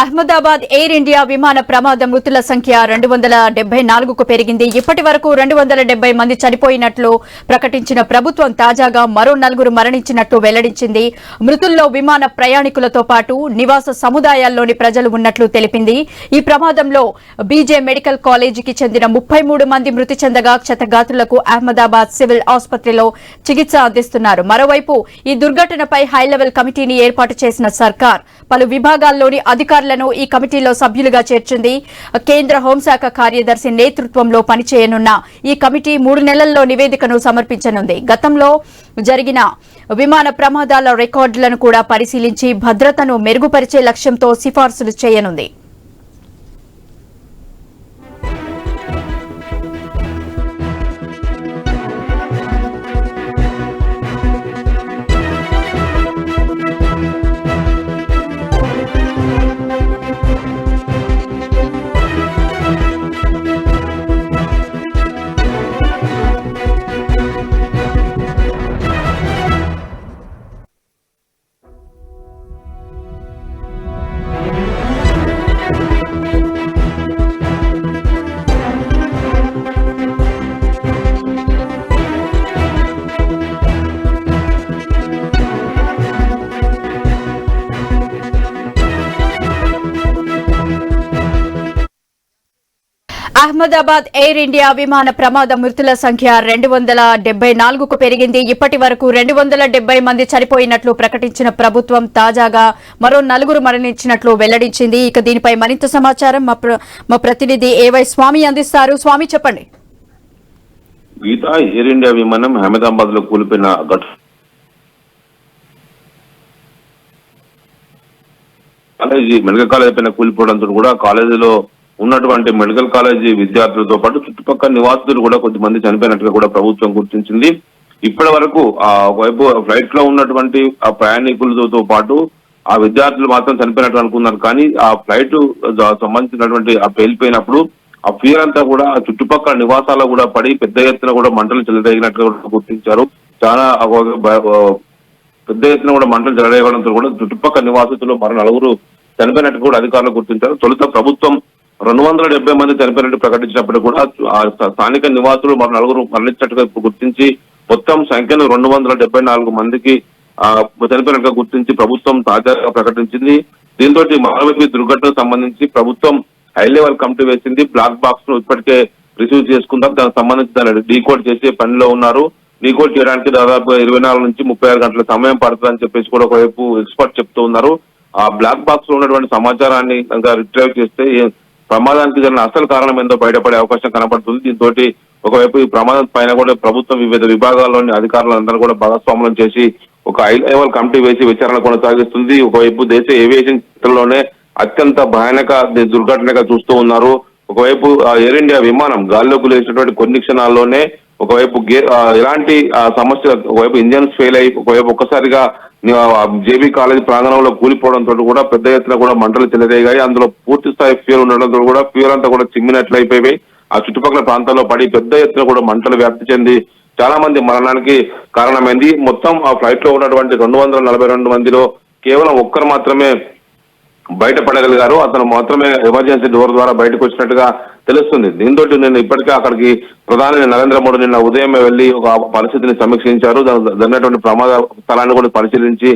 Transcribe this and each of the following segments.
Ahmedabad air India విమాన ప్రమాద మృతుల సంఖ్య 274కు పెరిగింది. ఇప్పటి వరకు 270 మంది చనిపోయినట్లు ప్రకటించిన ప్రభుత్వం తాజాగా మరో 4 మరణించినట్లు వెల్లడించింది. మృతుల్లో విమాన ప్రయాణికులతో పాటు నివాస సముదాయాల్లోని ప్రజలు ఉన్నట్లు తెలిపింది. ఈ ప్రమాదంలో బీజే మెడికల్ కాలేజీకి చెందిన 33 మంది మృతి చెందగా క్షతగాత్రులకు అహ్మదాబాద్ సివిల్ ఆసుపత్రిలో చికిత్స అందిస్తున్నారు. మరోవైపు ఈ దుర్ఘటనపై హైలెవెల్ కమిటీని ఏర్పాటు చేసిన సర్కార్ పలు విభాగాల్లోని అధికారులను ఈ కమిటీలో సభ్యులుగా చేర్చింది. కేంద్ర హోంశాఖ కార్యదర్శి నేతృత్వంలో పనిచేయనున్న ఈ కమిటీ 3 నెలల్లో నివేదికను సమర్పించనుంది. గతంలో జరిగిన విమాన ప్రమాదాల రికార్డులను కూడా పరిశీలించి భద్రతను మెరుగుపరిచే లక్ష్యంతో సిఫార్సులు చేయనుంది. అహ్మదాబాద్ ఎయిర్ ఇండియా విమాన ప్రమాద మృతుల సంఖ్య 274కు పెరిగింది. ఇప్పటి వరకు 270 మంది చనిపోయినట్లు ప్రకటించిన ప్రభుత్వం తాజాగా మరో 4 మరణించినట్లు వెల్లడించింది. ఇక దీనిపై మరింత సమాచారం మా ప్రతినిధి ఏవై స్వామి అందిస్తారు. స్వామి, చెప్పండి. గీత, ఎయిర్ ఇండియా విమానం అహ్మదాబాద్ లో కూలిపోయిన కాలేజీ మెడికల్ కాలేజీ పైన కూలిపోవడంతో కూడా కాలేజీలో ఉన్నటువంటి మెడికల్ కాలేజీ విద్యార్థులతో పాటు చుట్టుపక్కల నివాసితులు కూడా కొద్దిమంది చనిపోయినట్టుగా కూడా ప్రభుత్వం గుర్తించింది. ఇప్పటి వరకు ఒకవైపు ఫ్లైట్ లో ఉన్నటువంటి ఆ ప్రయాణికులతో పాటు ఆ విద్యార్థులు మాత్రం చనిపోయినట్టు అనుకున్నారు. కానీ ఆ ఫ్లైట్ సంబంధించినటువంటి ఆ పేలిపోయినప్పుడు ఆ ఫియర్ అంతా కూడా ఆ చుట్టుపక్కల నివాసాల్లో కూడా పడి పెద్ద ఎత్తున కూడా మంటలు చెలరేగినట్టుగా కూడా గుర్తించారు. చాలా పెద్ద ఎత్తున కూడా మంటలు చెలరేగడంతో కూడా చుట్టుపక్కల నివాసితులు మరో 4 చనిపోయినట్టు కూడా అధికారులు గుర్తించారు. తొలుత ప్రభుత్వం 270 మంది చనిపోయినట్టు ప్రకటించినప్పుడు కూడా స్థానిక నివాసులు మరో 4 మరణించినట్టుగా గుర్తించి మొత్తం సంఖ్యను 274 మందికి చనిపోయినట్టుగా గుర్తించి ప్రభుత్వం తాజాగా ప్రకటించింది. దీంతో మరోవైపు దుర్ఘటనకు సంబంధించి ప్రభుత్వం హై లెవెల్ కమిటీ వేసింది. బ్లాక్ బాక్స్ ను ఇప్పటికే రిసీవ్ చేసుకుందాం, దానికి సంబంధించి దాన్ని డీకోడ్ చేసే పనిలో ఉన్నారు. డీకోడ్ చేయడానికి దాదాపు 24 నుంచి 36 గంటల సమయం పడుతుందని చెప్పేసి కూడా ఒకవైపు ఎక్స్పర్ట్ చెప్తూ ఉన్నారు. ఆ బ్లాక్ బాక్స్ లో ఉన్నటువంటి సమాచారాన్ని రిట్రైవ్ చేస్తే ప్రమాదానికి జరిగిన అసలు కారణం ఏందో బయటపడే అవకాశం కనబడుతుంది. దీంతో ఒకవైపు ఈ ప్రమాదం పైన కూడా ప్రభుత్వం వివిధ విభాగాల్లోని అధికారులందరూ కూడా భాగస్వామ్యం చేసి ఒక హై లెవెల్ కమిటీ వేసి విచారణ కొనసాగిస్తుంది. ఒకవైపు దేశ ఏవియేషన్ క్షేత్రంలోనే అత్యంత భయానక దుర్ఘటనగా చూస్తూ ఉన్నారు. ఒకవైపు ఎయిర్ ఇండియా విమానం గాల్లోకి లేచినటువంటి కొన్ని క్షణాల్లోనే ఒకవైపు ఎలాంటి సమస్య, ఒకవైపు ఇంజన్స్ ఫెయిల్ అయి ఒకవైపు ఒక్కసారిగా జేబీ కాలేజీ ప్రాంగణంలో కూలిపోవడంతో కూడా పెద్ద ఎత్తున కూడా మంటలు చెలరేగాయి. అందులో పూర్తి స్థాయి ఫ్యూర్ ఉండడంతో కూడా ఫ్యూర్ అంతా కూడా చిమ్మినట్లయిపోయి ఆ చుట్టుపక్కల ప్రాంతాల్లో పడి పెద్ద ఎత్తున కూడా మంటలు వ్యాప్తి చెంది చాలా మంది మరణానికి కారణమైంది. మొత్తం ఆ ఫ్లైట్ లో ఉన్నటువంటి 242 మందిలో కేవలం ఒక్కరు మాత్రమే బయటపడగలిగారు. అతను మాత్రమే ఎమర్జెన్సీ డోర్ ద్వారా బయటకు వచ్చినట్టుగా తెలుస్తుంది. దీంతో నేను ఇప్పటికే అక్కడికి ప్రధాని నరేంద్ర మోడీ నిన్న ఉదయం వెళ్లి ఒక పరిస్థితిని సమీక్షించారు. జరిగినటువంటి ప్రమాద స్థలాన్ని కూడా పరిశీలించి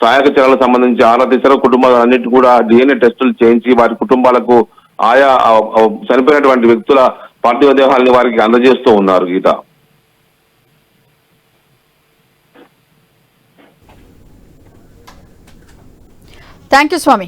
సహాయక చర్యలకు సంబంధించి ఆరా తీశారు. కుటుంబాలన్నిటి కూడా DNA టెస్టులు చేయించి వారి కుటుంబాలకు ఆయా చనిపోయినటువంటి వ్యక్తుల పార్థివ దేహాలని వారికి అందజేస్తూ ఉన్నారు. గీత, థ్యాంక్ యూ స్వామి.